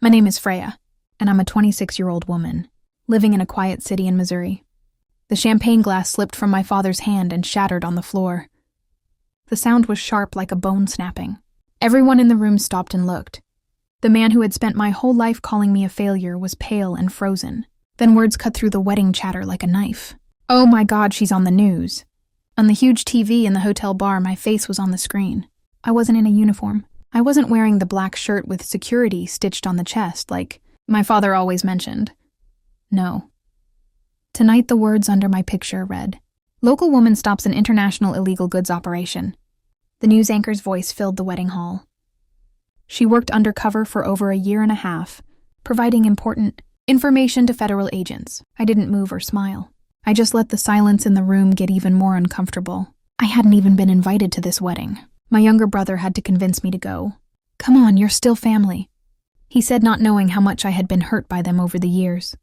My name is Freya, and I'm a 26-year-old woman, living in a quiet city in Missouri. The champagne glass slipped from my father's hand and shattered on the floor. The sound was sharp like a bone snapping. Everyone in the room stopped and looked. The man who had spent my whole life calling me a failure was pale and frozen. Then words cut through the wedding chatter like a knife. Oh my God, she's on the news. On the huge TV in the hotel bar, my face was on the screen. I wasn't in a uniform. I wasn't wearing the black shirt with security stitched on the chest like my father always mentioned. No. Tonight the words under my picture read, "Local woman stops an international illegal goods operation." The news anchor's voice filled the wedding hall. She worked undercover for over a year and a half, providing important information to federal agents. I didn't move or smile. I just let the silence in the room get even more uncomfortable. I hadn't even been invited to this wedding. My younger brother had to convince me to go. "Come on, you're still family," he said, not knowing how much I had been hurt by them over the years.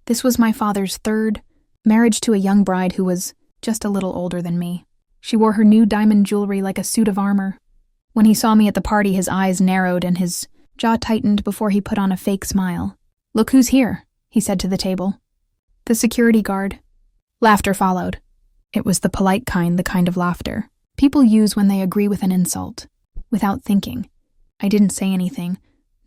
This was my father's third marriage to a young bride who was just a little older than me. She wore her new diamond jewelry like a suit of armor. When he saw me at the party, his eyes narrowed and his jaw tightened before he put on a fake smile. "Look who's here," he said to the table. "The security guard." Laughter followed. It was the polite kind, the kind of laughter people use when they agree with an insult, without thinking. I didn't say anything,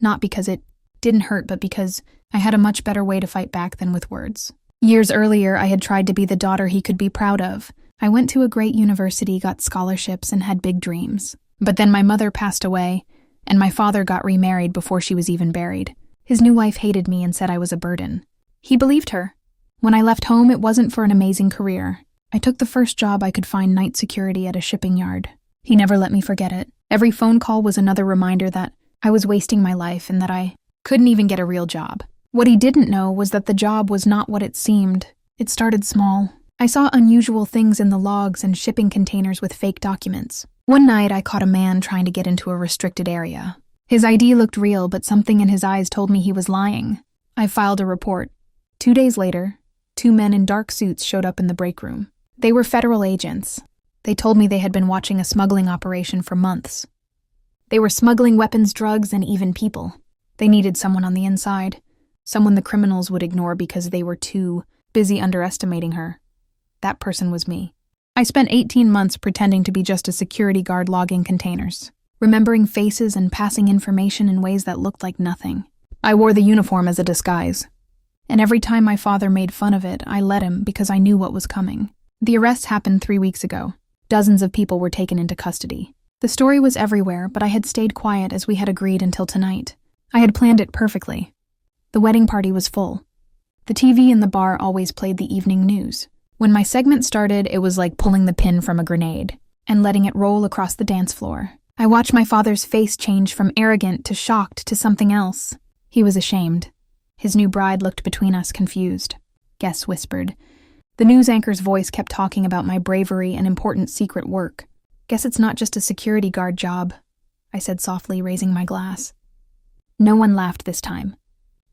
not because it didn't hurt, but because I had a much better way to fight back than with words. Years earlier, I had tried to be the daughter he could be proud of. I went to a great university, got scholarships, and had big dreams. But then my mother passed away, and my father got remarried before she was even buried. His new wife hated me and said I was a burden. He believed her. When I left home, it wasn't for an amazing career. I took the first job I could find, night security at a shipping yard. He never let me forget it. Every phone call was another reminder that I was wasting my life and that I couldn't even get a real job. What he didn't know was that the job was not what it seemed. It started small. I saw unusual things in the logs and shipping containers with fake documents. One night, I caught a man trying to get into a restricted area. His ID looked real, but something in his eyes told me he was lying. I filed a report. 2 days later, 2 men in dark suits showed up in the break room. They were federal agents. They told me they had been watching a smuggling operation for months. They were smuggling weapons, drugs, and even people. They needed someone on the inside, someone the criminals would ignore because they were too busy underestimating her. That person was me. I spent 18 months pretending to be just a security guard logging containers, remembering faces and passing information in ways that looked like nothing. I wore the uniform as a disguise. And every time my father made fun of it, I let him because I knew what was coming. The arrests happened 3 weeks ago. Dozens of people were taken into custody. The story was everywhere, but I had stayed quiet as we had agreed until tonight. I had planned it perfectly. The wedding party was full. The TV in the bar always played the evening news. When my segment started, it was like pulling the pin from a grenade and letting it roll across the dance floor. I watched my father's face change from arrogant to shocked to something else. He was ashamed. His new bride looked between us, confused. Guests whispered. The news anchor's voice kept talking about my bravery and important secret work. "Guess it's not just a security guard job," I said softly, raising my glass. No one laughed this time.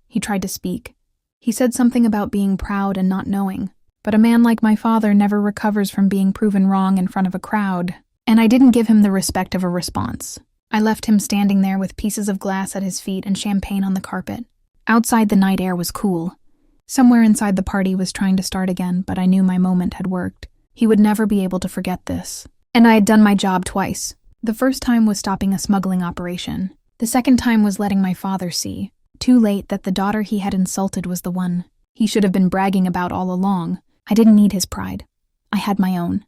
He tried to speak. He said something about being proud and not knowing. But a man like my father never recovers from being proven wrong in front of a crowd. And I didn't give him the respect of a response. I left him standing there with pieces of glass at his feet and champagne on the carpet. Outside, the night air was cool. Somewhere inside the party was trying to start again, but I knew my moment had worked. He would never be able to forget this. And I had done my job twice. The first time was stopping a smuggling operation. The second time was letting my father see, too late, that the daughter he had insulted was the one he should have been bragging about all along. I didn't need his pride. I had my own.